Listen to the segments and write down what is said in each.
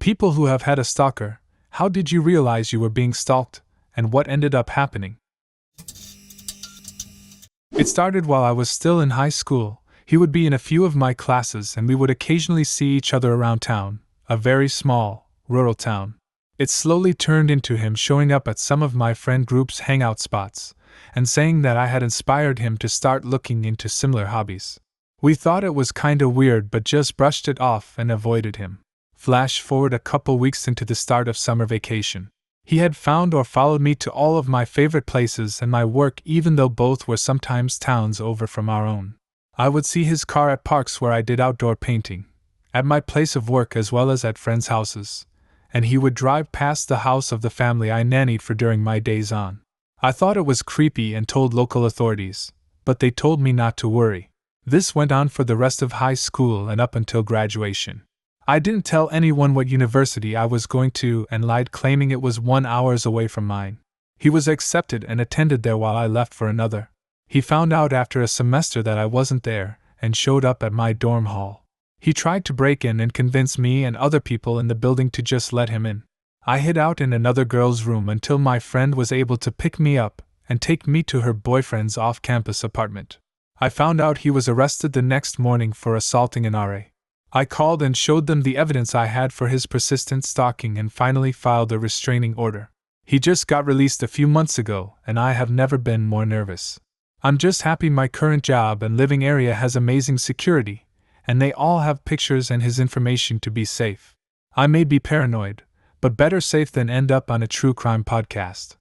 People who have had a stalker, how did you realize you were being stalked, and what ended up happening? It started while I was still in high school. He would be in a few of my classes and we would occasionally see each other around town, a very small, rural town. It slowly turned into him showing up at some of my friend group's hangout spots, and saying that I had inspired him to start looking into similar hobbies. We thought it was kinda weird but just brushed it off and avoided him. Flash forward a couple weeks into the start of summer vacation. He had found or followed me to all of my favorite places and my work, even though both were sometimes towns over from our own. I would see his car at parks where I did outdoor painting, at my place of work as well as at friends' houses, and he would drive past the house of the family I nannied for during my days on. I thought it was creepy and told local authorities, but they told me not to worry. This went on for the rest of high school and up until graduation. I didn't tell anyone what university I was going to and lied, claiming it was 1 hour away from mine. He was accepted and attended there while I left for another. He found out after a semester that I wasn't there and showed up at my dorm hall. He tried to break in and convince me and other people in the building to just let him in. I hid out in another girl's room until my friend was able to pick me up and take me to her boyfriend's off-campus apartment. I found out he was arrested the next morning for assaulting an RA. I called and showed them the evidence I had for his persistent stalking and finally filed a restraining order. He just got released a few months ago, and I have never been more nervous. I'm just happy my current job and living area has amazing security, and they all have pictures and his information to be safe. I may be paranoid, but better safe than end up on a true crime podcast.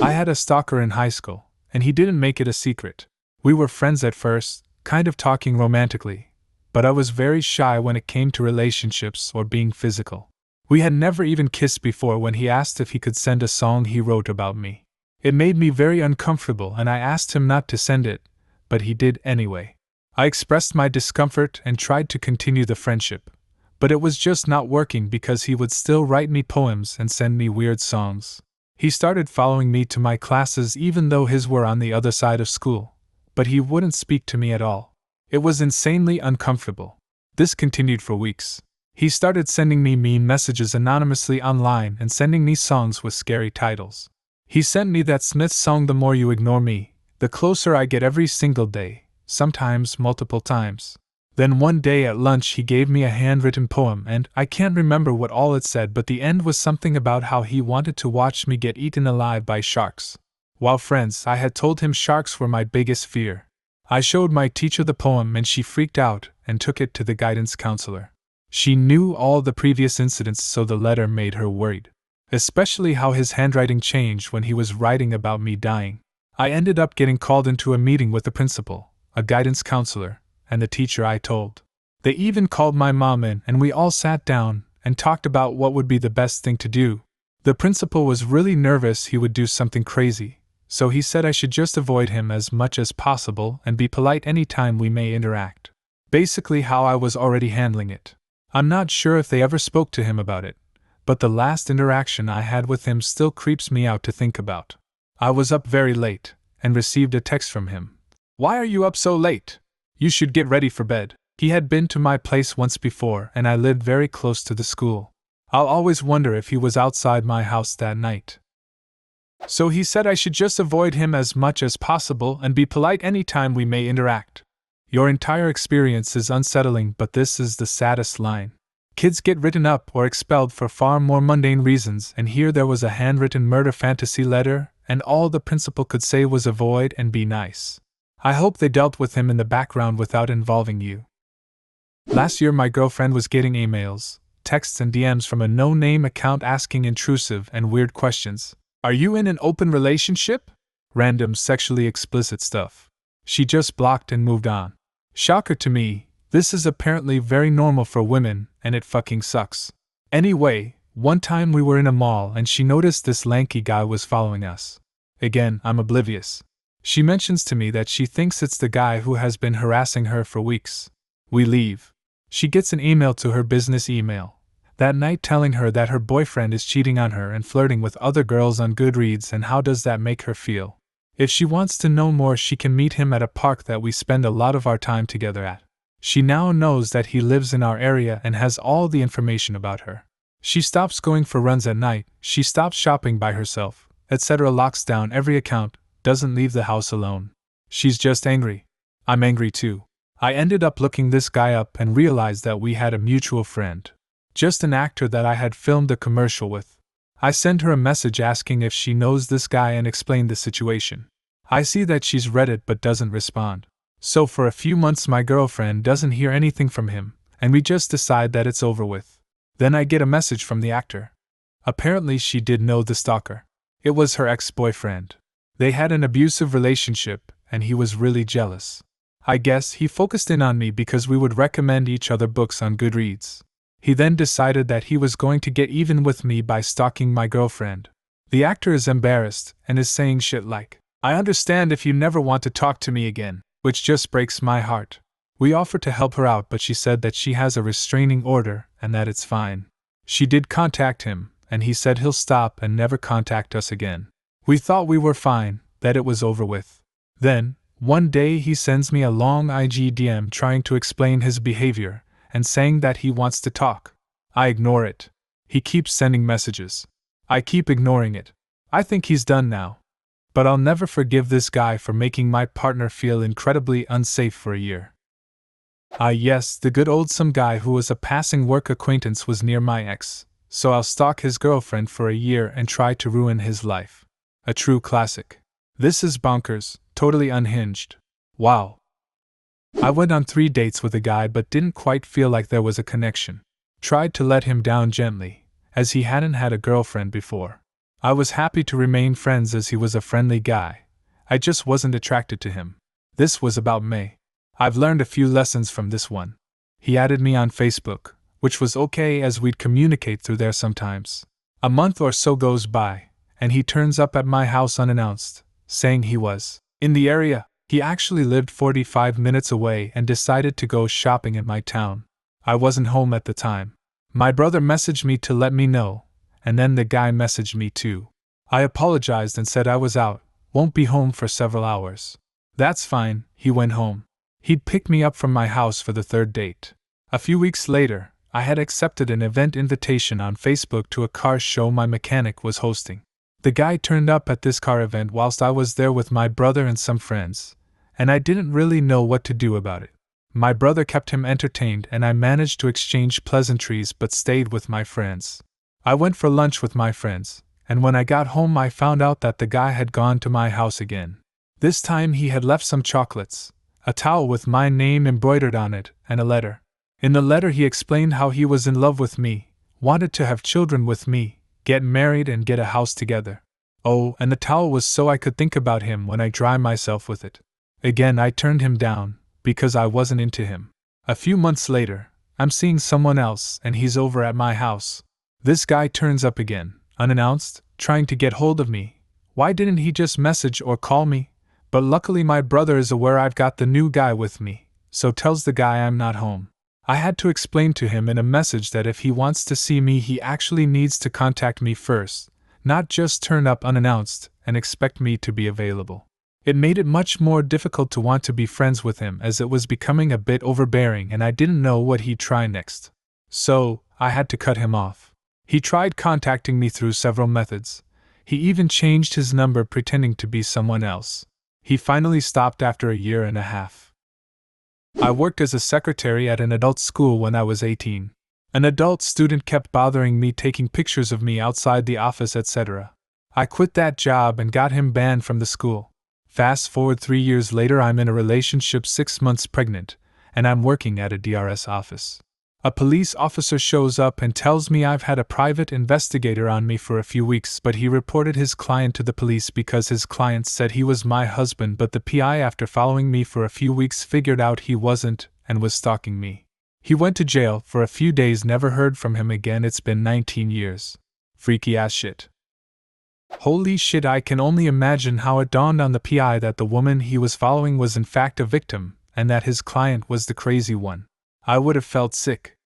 I had a stalker in high school, and he didn't make it a secret. We were friends at first, kind of talking romantically, but I was very shy when it came to relationships or being physical. We had never even kissed before when he asked if he could send a song he wrote about me. It made me very uncomfortable and I asked him not to send it, but he did anyway. I expressed my discomfort and tried to continue the friendship, but it was just not working because he would still write me poems and send me weird songs. He started following me to my classes even though his were on the other side of school, but he wouldn't speak to me at all. It was insanely uncomfortable. This continued for weeks. He started sending me mean messages anonymously online and sending me songs with scary titles. He sent me that Smith song "The More You Ignore Me," the closer I get every single day, sometimes multiple times. Then one day at lunch he gave me a handwritten poem and I can't remember what all it said, but the end was something about how he wanted to watch me get eaten alive by sharks. While friends, I had told him sharks were my biggest fear. I showed my teacher the poem and she freaked out and took it to the guidance counselor. She knew all the previous incidents, so the letter made her worried. Especially how his handwriting changed when he was writing about me dying. I ended up getting called into a meeting with the principal, a guidance counselor, and the teacher I told. They even called my mom in and we all sat down and talked about what would be the best thing to do. The principal was really nervous he would do something crazy, so he said I should just avoid him as much as possible and be polite any time we may interact. Basically how I was already handling it. I'm not sure if they ever spoke to him about it, but the last interaction I had with him still creeps me out to think about. I was up very late and received a text from him. "Why are you up so late? You should get ready for bed." He had been to my place once before and I lived very close to the school. I'll always wonder if he was outside my house that night. So he said I should just avoid him as much as possible and be polite any time we may interact. Your entire experience is unsettling, but this is the saddest line. Kids get written up or expelled for far more mundane reasons, and here there was a handwritten murder fantasy letter, and all the principal could say was avoid and be nice. I hope they dealt with him in the background without involving you. Last year my girlfriend was getting emails, texts and DMs from a no-name account asking intrusive and weird questions. "Are you in an open relationship?" Random sexually explicit stuff. She just blocked and moved on. Shocker to me, this is apparently very normal for women, and it fucking sucks. Anyway, one time we were in a mall and she noticed this lanky guy was following us. Again, I'm oblivious. She mentions to me that she thinks it's the guy who has been harassing her for weeks. We leave. She gets an email to her business email that night telling her that her boyfriend is cheating on her and flirting with other girls on Goodreads, and how does that make her feel? If she wants to know more, she can meet him at a park that we spend a lot of our time together at. She now knows that he lives in our area and has all the information about her. She stops going for runs at night, she stops shopping by herself, etc. Locks down every account, doesn't leave the house alone. She's just angry. I'm angry too. I ended up looking this guy up and realized that we had a mutual friend. Just an actor that I had filmed a commercial with. I send her a message asking if she knows this guy and explain the situation. I see that she's read it but doesn't respond. So for a few months my girlfriend doesn't hear anything from him, and we just decide that it's over with. Then I get a message from the actor. Apparently she did know the stalker. It was her ex-boyfriend. They had an abusive relationship, and he was really jealous. I guess he focused in on me because we would recommend each other books on Goodreads. He then decided that he was going to get even with me by stalking my girlfriend. The actor is embarrassed and is saying shit like, "I understand if you never want to talk to me again," which just breaks my heart. We offered to help her out, but she said that she has a restraining order and that it's fine. She did contact him, and he said he'll stop and never contact us again. We thought we were fine, that it was over with. Then, one day he sends me a long IG DM trying to explain his behavior and saying that he wants to talk. I ignore it. He keeps sending messages. I keep ignoring it. I think he's done now. But I'll never forgive this guy for making my partner feel incredibly unsafe for a year. Yes, the good old some guy who was a passing work acquaintance was near my ex, so I'll stalk his girlfriend for a year and try to ruin his life. A true classic. This is bonkers, totally unhinged. Wow. I went on 3 dates with a guy but didn't quite feel like there was a connection. Tried to let him down gently, as he hadn't had a girlfriend before. I was happy to remain friends as he was a friendly guy. I just wasn't attracted to him. This was about May. I've learned a few lessons from this one. He added me on Facebook, which was okay as we'd communicate through there sometimes. A month or so goes by, and he turns up at my house unannounced, saying he was in the area. He actually lived 45 minutes away and decided to go shopping in my town. I wasn't home at the time. My brother messaged me to let me know, and then the guy messaged me too. I apologized and said I was out, won't be home for several hours. That's fine, he went home. He'd pick me up from my house for the 3rd date. A few weeks later, I had accepted an event invitation on Facebook to a car show my mechanic was hosting. The guy turned up at this car event whilst I was there with my brother and some friends, and I didn't really know what to do about it. My brother kept him entertained and I managed to exchange pleasantries but stayed with my friends. I went for lunch with my friends, and when I got home I found out that the guy had gone to my house again. This time he had left some chocolates, a towel with my name embroidered on it, and a letter. In the letter he explained how he was in love with me, wanted to have children with me, get married and get a house together. Oh, and the towel was so I could think about him when I dry myself with it. Again I turned him down, because I wasn't into him. A few months later, I'm seeing someone else and he's over at my house. This guy turns up again, unannounced, trying to get hold of me. Why didn't he just message or call me? But luckily my brother is aware I've got the new guy with me, so tells the guy I'm not home. I had to explain to him in a message that if he wants to see me he actually needs to contact me first, not just turn up unannounced and expect me to be available. It made it much more difficult to want to be friends with him as it was becoming a bit overbearing and I didn't know what he'd try next. So, I had to cut him off. He tried contacting me through several methods. He even changed his number pretending to be someone else. He finally stopped after a year and a half. I worked as a secretary at an adult school when I was 18. An adult student kept bothering me taking pictures of me outside the office, etc. I quit that job and got him banned from the school. Fast forward 3 years later, I'm in a relationship 6 months pregnant, and I'm working at a DRS office. A police officer shows up and tells me I've had a private investigator on me for a few weeks, but he reported his client to the police because his client said he was my husband, but the PI, after following me for a few weeks, figured out he wasn't and was stalking me. He went to jail for a few days, never heard from him again. It's been 19 years. Freaky ass shit. Holy shit, I can only imagine how it dawned on the PI that the woman he was following was in fact a victim, and that his client was the crazy one. I would have felt sick.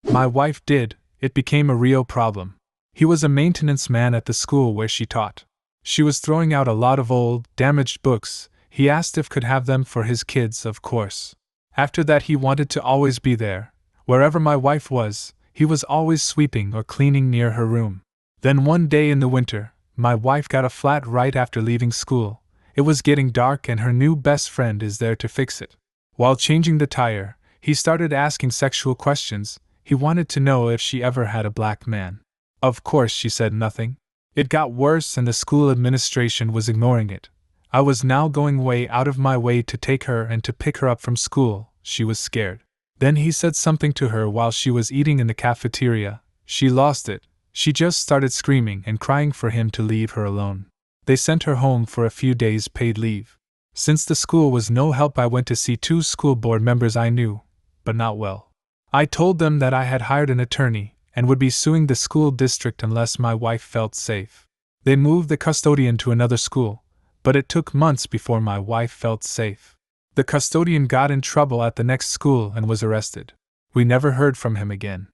My wife did. It became a real problem. He was a maintenance man at the school where she taught. She was throwing out a lot of old, damaged books. He asked if could have them for his kids, of course. After that he wanted to always be there. Wherever my wife was, He was always sweeping or cleaning near her room. Then one day in the winter, my wife got a flat right after leaving school. It was getting dark and her new best friend is there to fix it. While changing the tire, he started asking sexual questions. He wanted to know if she ever had a black man. Of course, she said nothing. It got worse and the school administration was ignoring it. I was now going way out of my way to take her and to pick her up from school. She was scared. Then he said something to her while she was eating in the cafeteria. She lost it. She just started screaming and crying for him to leave her alone. They sent her home for a few days paid leave. Since the school was no help, I went to see 2 school board members I knew, but not well. I told them that I had hired an attorney and would be suing the school district unless my wife felt safe. They moved the custodian to another school, but it took months before my wife felt safe. The custodian got in trouble at the next school and was arrested. We never heard from him again.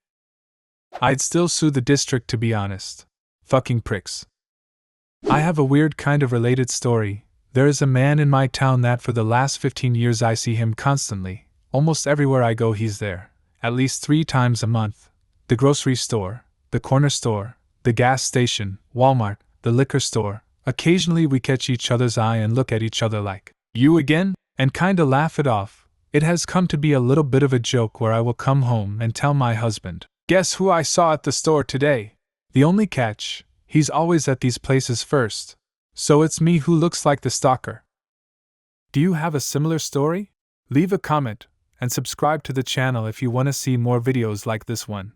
I'd still sue the district, to be honest. Fucking pricks. I have a weird kind of related story. There is a man in my town that for the last 15 years I see him constantly. Almost everywhere I go he's there, at least 3 times a month. The grocery store, the corner store, the gas station, Walmart, the liquor store. Occasionally we catch each other's eye and look at each other like, "You again?" and kinda laugh it off. It has come to be a little bit of a joke where I will come home and tell my husband, "Guess who I saw at the store today?" The only catch, he's always at these places first. So it's me who looks like the stalker. Do you have a similar story? Leave a comment and subscribe to the channel if you want to see more videos like this one.